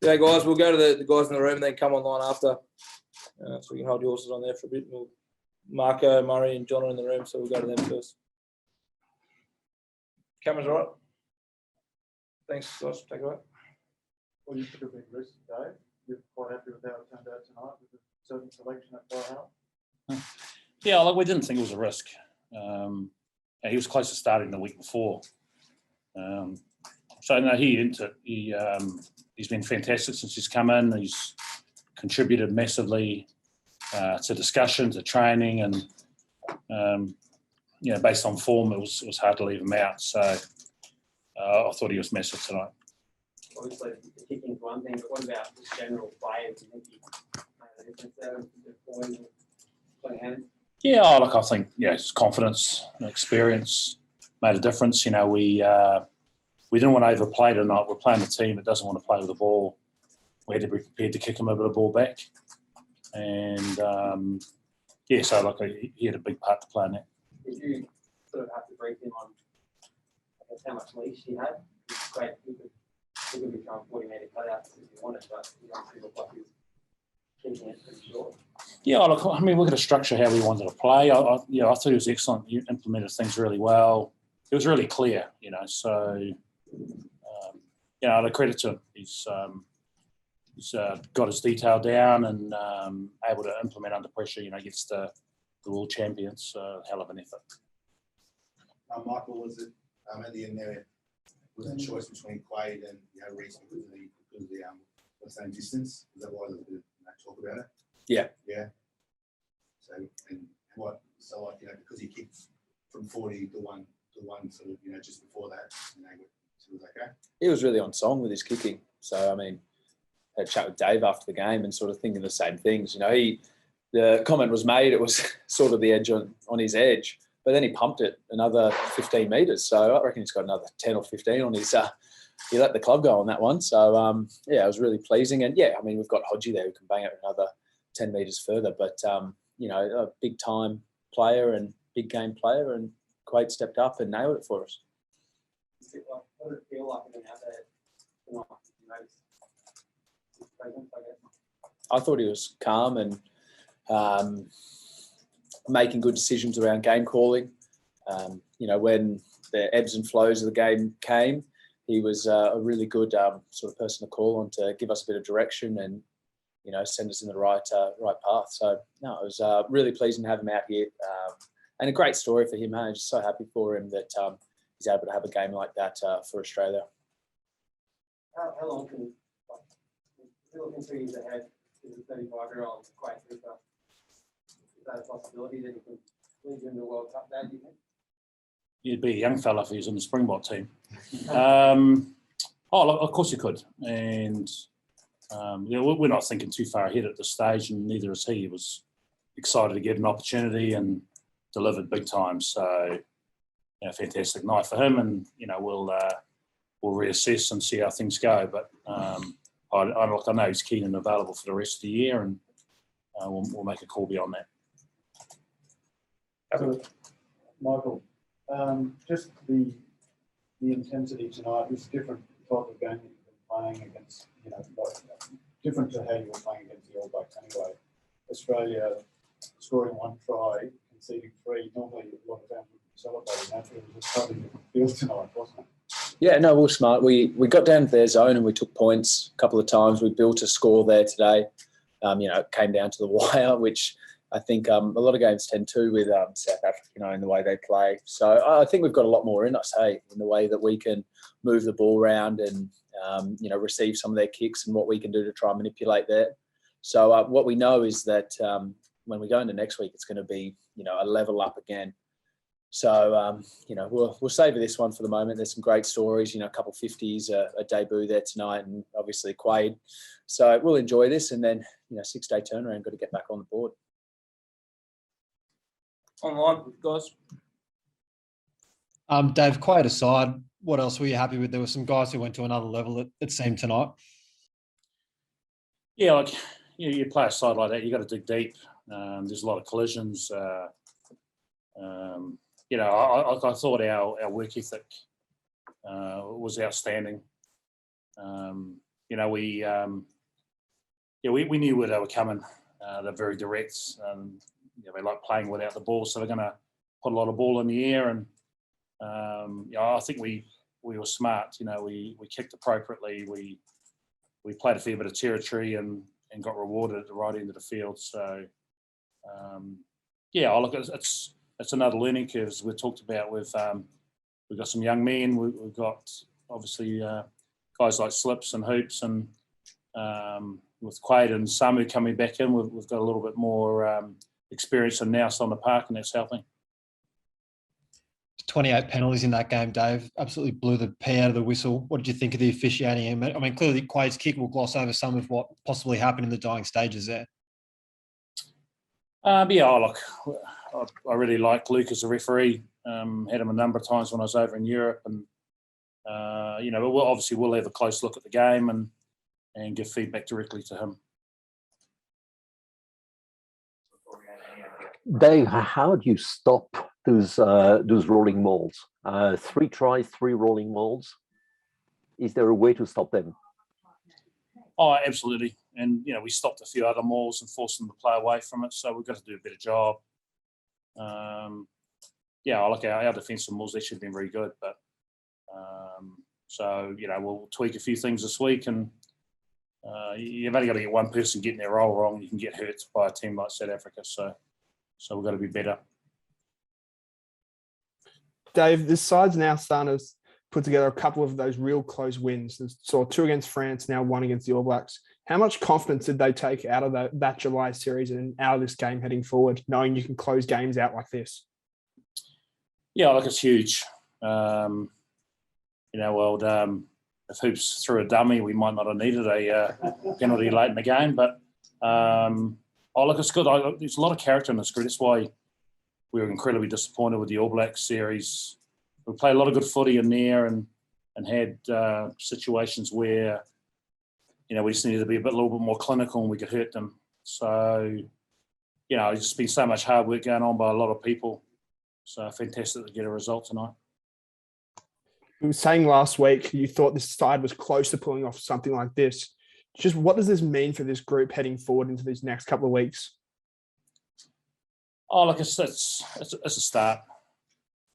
Yeah, guys, we'll go to the guys in the room and then come online after. So we can hold your horses on there for a bit. Marco, Murray, and John are in the room, so we'll go to them first. Camera's all right. Thanks, guys. Take it away. Well, you took a big risk, Dave. You're quite happy with how it turned out tonight with the certain selection at Firehouse? Yeah, like we didn't think it was a risk. He was close to starting the week before. So no, he's been fantastic since he's come in. He's contributed massively to discussion, to training, and based on form, it was hard to leave him out. So I thought he was massive tonight. Obviously, the kicking's one thing, but what about just general play? Do you think he made a difference there with playing hands? Yeah, look, I think his confidence and experience made a difference. We didn't want to overplay tonight. We're playing a team that doesn't want to play with the ball. We had to be prepared to kick him a bit of ball back. And, so look, he had a big part to play in that. Did you sort of have to brief him on, I guess, how much leash he had? It's great. He could be trying 40-metre cutouts if he wanted, but he obviously looked like he was keeping it pretty short. Yeah, look, I mean, we're going to structure how we wanted to play. I thought he was excellent. He implemented things really well. It was really clear, so, the credit to him. He's got his detail down and able to implement under pressure, against the world champions. Hell of an effort. Michael, was it at the end there, was a choice between Quade and Reece because of the same distance? Is that why there's a bit of talk about it? Yeah. Yeah. So, because he kicked from 40 to one sort of, just before that, it was okay. He was really on song with his kicking. So, I mean, had a chat with Dave after the game and sort of thinking the same things. The comment was made, it was sort of the edge on his edge, but then he pumped it another 15 metres. So I reckon he's got another 10 or 15 on his, he let the club go on that one. So, it was really pleasing. And I mean, we've got Hodgie there who can bang it another 10 metres further, but, a big time player and big game player, and Quade stepped up and nailed it for us. What did it feel like being out there tonight? I thought he was calm and making good decisions around game calling. When the ebbs and flows of the game came, he was a really good sort of person to call on to give us a bit of direction and send us in the right path. So no, it was really pleasing to have him out here, and a great story for him. I'm just so happy for him that he's able to have a game like that for Australia. How long can you're looking 3 years ahead? Is a 35-year-old Quade Cooper? Is that a possibility that he can lead in the World Cup? That do you think? He'd be a young fella if he was in the Springbok team. Of course he could, and we're not thinking too far ahead at this stage, and neither is he. He was excited to get an opportunity and delivered big time. So, fantastic night for him, and we'll reassess and see how things go. But I know he's keen and available for the rest of the year, and we'll make a call beyond that. So, Michael, just the intensity tonight was different type of game that you've been playing against, different to how you were playing against the All Blacks anyway. Australia scoring 1 try, conceding 3. Normally, a lot of times we celebrating that. It was just totally different field tonight, wasn't it? Yeah, no, we were smart. We got down to their zone and we took points a couple of times. We built a score there today. It came down to the wire, which I think a lot of games tend to with South Africa, in the way they play. So I think we've got a lot more in us, in the way that we can move the ball around and, receive some of their kicks and what we can do to try and manipulate that. So what we know is that when we go into next week, it's going to be, a level up again. So, we'll savour this one for the moment. There's some great stories, a couple 50s, a debut there tonight, and obviously Quade. So we'll enjoy this, and then, 6-day turnaround, got to get back on the board. Online, guys. Dave, Quade aside, what else were you happy with? There were some guys who went to another level, it seemed, tonight. Yeah, you play a side like that, you got to dig deep. There's a lot of collisions. I thought our work ethic was outstanding. we knew where they were coming. They're very direct. They like playing without the ball, so they're going to put a lot of ball in the air. And I think we were smart. We kicked appropriately. We played a fair bit of territory and got rewarded at the right end of the field. So look, it's another learning curve, as we talked about. We've got some young men. We've got obviously guys like Slips and Hoops, and with Quade and Samu coming back in, we've got a little bit more experience and nous on the park, and that's helping. 28 penalties in that game, Dave. Absolutely blew the pee out of the whistle. What did you think of the officiating? I mean, clearly Quade's kick will gloss over some of what possibly happened in the dying stages there. Look, I really like Luke as a referee. Had him a number of times when I was over in Europe, and we'll have a close look at the game and give feedback directly to him. Dave, how do you stop those rolling mauls? 3 tries, 3 rolling mauls. Is there a way to stop them? Oh, absolutely. And we stopped a few other mauls and forced them to play away from it. So we've got to do a better job. Like our defensive mauls, they should have been very good, but we'll tweak a few things this week, and you've only got to get one person getting their role wrong. You can get hurt by a team like South Africa. So we've got to be better. Dave, this side's now starting to put together a couple of those real close wins. Saw 2 against France, now 1 against the All Blacks. How much confidence did they take out of that July series and out of this game heading forward, knowing you can close games out like this? Yeah, look, it's huge. If Hoops threw a dummy, we might not have needed a penalty late in the game. But it's good. There's a lot of character in this group. That's why we were incredibly disappointed with the All Blacks series. We played a lot of good footy in there and had situations where we just needed to be a little bit more clinical and we could hurt them. So it's just been so much hard work going on by a lot of people. So fantastic to get a result tonight. You were saying last week you thought this side was close to pulling off something like this. Just what does this mean for this group heading forward into these next couple of weeks? Oh, look, it's a start.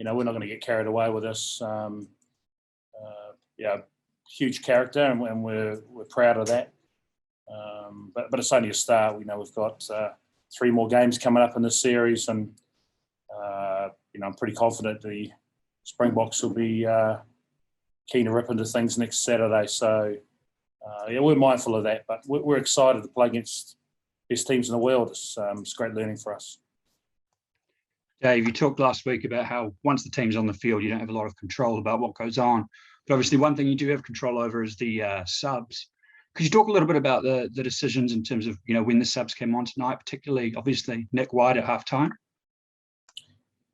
We're not going to get carried away with this. Huge character, and we're proud of that. But it's only a start. We've got 3 more games coming up in this series, and I'm pretty confident the Springboks will be keen to rip into things next Saturday. So we're mindful of that, but we're excited to play against best teams in the world. It's great learning for us. Dave, you talked last week about how once the team's on the field, you don't have a lot of control about what goes on. But obviously one thing you do have control over is the subs. Could you talk a little bit about the decisions in terms of, when the subs came on tonight, particularly, obviously, Nick White at halftime?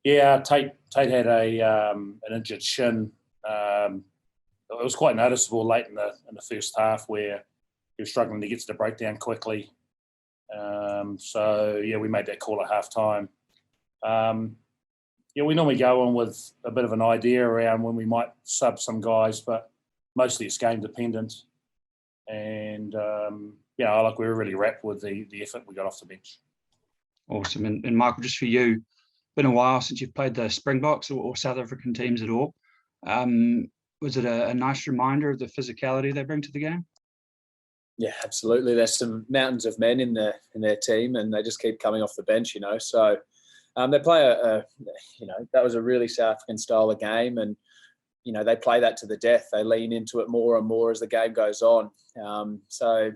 Yeah, Tate had an injured shin. It was quite noticeable late in the first half where he was struggling to get to the breakdown quickly. We made that call at halftime. We normally go on with a bit of an idea around when we might sub some guys, but mostly it's game dependent. And we're really wrapped with the effort we got off the bench. Awesome. And Michael, just for you, been a while since you've played the Springboks or South African teams at all. Was it a nice reminder of the physicality they bring to the game? Yeah, absolutely. There's some mountains of men in their team, and they just keep coming off the bench. So they play that was a really South African style of game, and they play that to the death. They lean into it more and more as the game goes on. So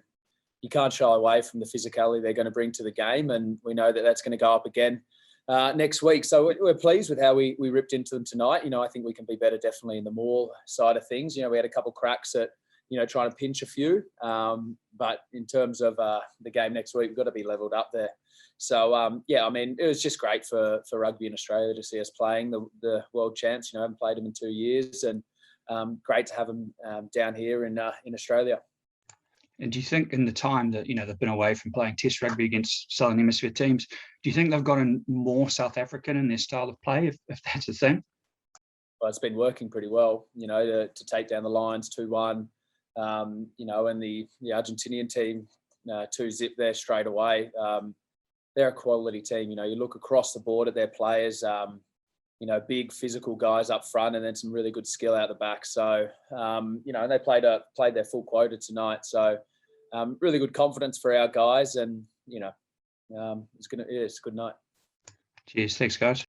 you can't shy away from the physicality they're going to bring to the game, and we know that that's going to go up again next week. So we're pleased with how we ripped into them tonight. I think we can be better definitely in the maul side of things. We had a couple cracks at trying to pinch a few, but in terms of the game next week, we've got to be leveled up there. So it was just great for rugby in Australia to see us playing the world champs. I haven't played them in 2 years, and great to have them down here in Australia. And do you think in the time that, they've been away from playing Test rugby against Southern Hemisphere teams, do you think they've gotten more South African in their style of play, if that's a thing? Well, it's been working pretty well, to take down the Lions 2-1. you know, and the Argentinian team 2-0 there straight away. They're a quality team. You know, you look across the board at their players, you know, big physical guys up front and then some really good skill out the back. So, you know, and they played their full quota tonight. So really good confidence for our guys, and, you know, it's a good night. Cheers. Thanks, guys.